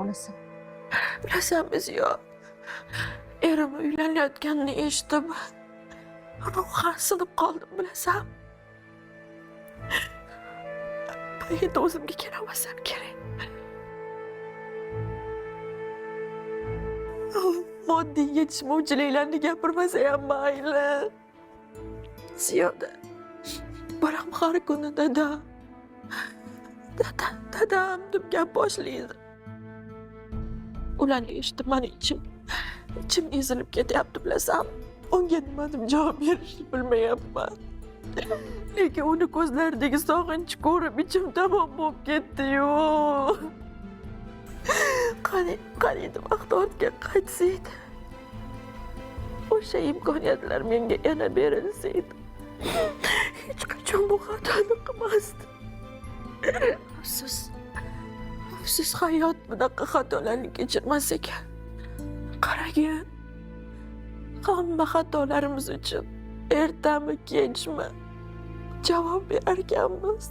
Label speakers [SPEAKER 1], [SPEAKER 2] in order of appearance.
[SPEAKER 1] qolasan.
[SPEAKER 2] Bilasanmi Ziyo, erim uylanayotganini eshitib, ruhan sinib qoldim bilasan. Endi o'zimga kelaolmasam kerak. Moddiy yetishmovchiliklarni gapirmasa ham mayli. Ziyoda, bolam har kuni dadam deb gap boshlaydi. Ularni eshitib meni ichim ezilib ketyapti bilasan. Unga nima deb javob berishni bilmayapman. Lekin uni ko'zlaridagi sog'inch ko'rib ichim tamom bo'lib ketdi-yu. Qani endi vaqt ortga qaytsaydi. O'sha imkoniyatlar menga yana berilsaydi. Hech qachon bu xatoni qilmasdim. Siz hayot bunaqa xatolarni kechirmas ekan. Qaragin, hamma xatolarimiz uchun ertami, kechmi javob berarkanmiz.